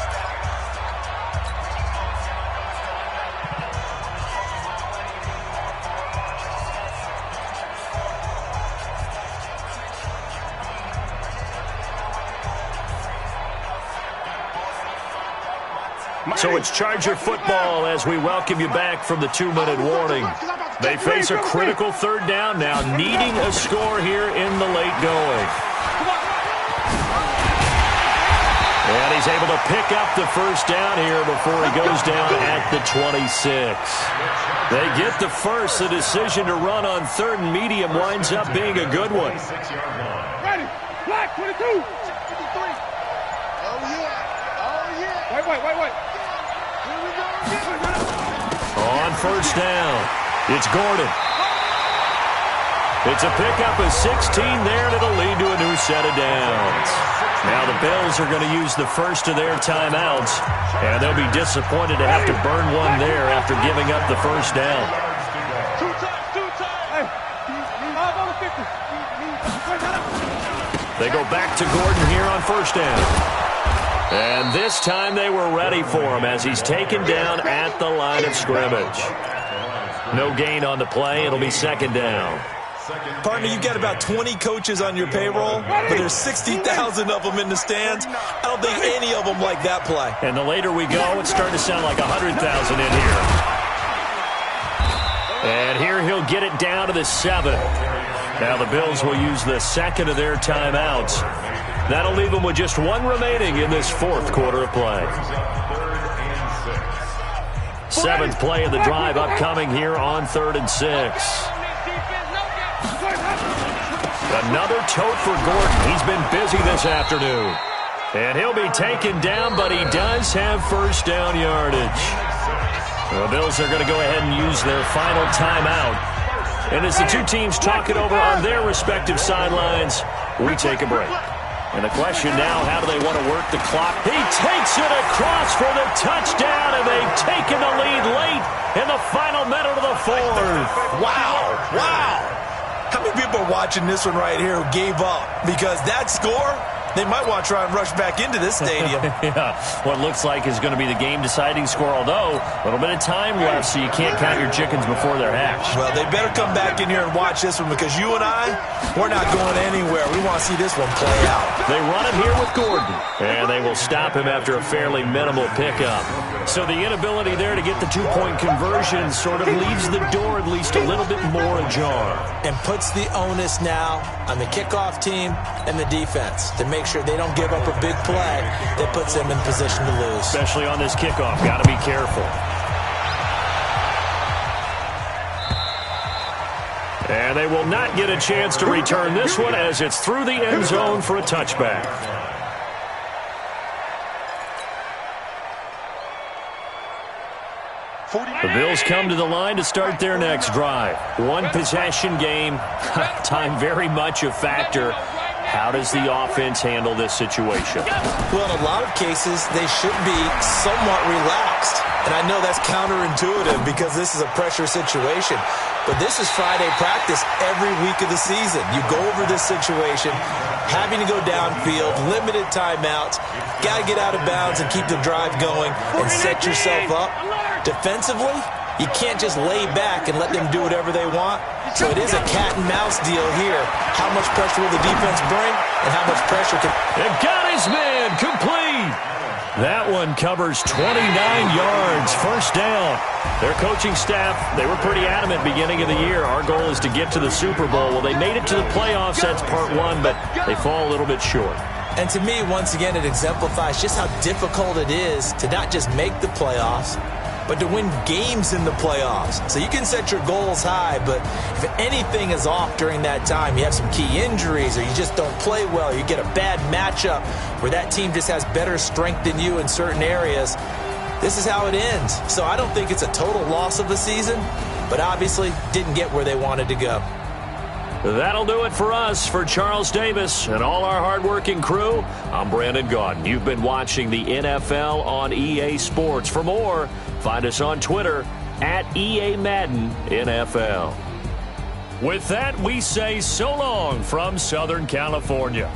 So it's Charger football as we welcome you back from the 2-minute warning. They face a critical 3rd down now, needing a score here in the late going. And he's able to pick up the 1st down here before he goes down at the 26. They get the first. The decision to run on 3rd and medium winds up being a good one. Ready. Black 22. 53. Oh, yeah. Wait. On 1st down, it's Gordon. It's a pickup of 16 there, and it'll lead to a new set of downs. Now the Bills are going to use the first of their timeouts, and they'll be disappointed to have to burn one there after giving up the 1st down. Two times. Hey, 5 on the 50. They go back to Gordon here on 1st down. And this time they were ready for him as he's taken down at the line of scrimmage. No gain on the play. It'll be 2nd down. Partner, you've got about 20 coaches on your payroll, but there's 60,000 of them in the stands. I don't think any of them like that play. And the later we go, it's starting to sound like 100,000 in here. And here he'll get it down to the 7. Now the Bills will use the 2nd of their timeouts. That'll leave them with just 1 remaining in this 4th quarter of play. 7th play of the drive upcoming here on 3rd and 6. Another tote for Gordon. He's been busy this afternoon. And he'll be taken down, but he does have 1st down yardage. The Bills are going to go ahead and use their final timeout. And as the two teams talk it over on their respective sidelines, we take a break. And the question now, how do they want to work the clock? He takes it across for the touchdown, and they've taken the lead late in the final minute of the 4th. Wow. How many people are watching this one right here who gave up? Because that score, they might want to try and rush back into this stadium. Yeah, what looks like is going to be the game-deciding score, although a little bit of time left, so you can't count your chickens before they're hatched. Well, they better come back in here and watch this one, because you and I, we're not going anywhere. We want to see this one play out. They run him here with Gordon, and they will stop him after a fairly minimal pickup. So the inability there to get the 2-point conversion sort of leaves the door at least a little bit more ajar. And puts the onus now on the kickoff team and the defense to make sure they don't give up a big play that puts them in position to lose. Especially on this kickoff. Got to be careful. And they will not get a chance to return this one as it's through the end zone for a touchback. The Bills come to the line to start their next drive. 1-possession game. Time very much a factor. How does the offense handle this situation? Well, in a lot of cases, they should be somewhat relaxed. And I know that's counterintuitive because this is a pressure situation. But this is Friday practice every week of the season. You go over this situation, having to go downfield, limited timeouts, got to get out of bounds and keep the drive going and set yourself up. Defensively, you can't just lay back and let them do whatever they want. So it is a cat and mouse deal here. How much pressure will the defense bring and how much pressure can... They've got his man complete. That one covers 29 yards, first down. Their coaching staff, they were pretty adamant beginning of the year. Our goal is to get to the Super Bowl. Well, they made it to the playoffs. That's part one, but they fall a little bit short. And to me, once again, it exemplifies just how difficult it is to not just make the playoffs, but to win games in the playoffs. So you can set your goals high, but if anything is off during that time, you have some key injuries or you just don't play well, you get a bad matchup where that team just has better strength than you in certain areas, this is how it ends. So I don't think it's a total loss of the season, but obviously didn't get where they wanted to go. That'll do it for us. For Charles Davis and all our hardworking crew, I'm Brandon Gaudin. You've been watching the NFL on EA Sports. For more, find us on Twitter at EA Madden NFL. With that, we say so long from Southern California.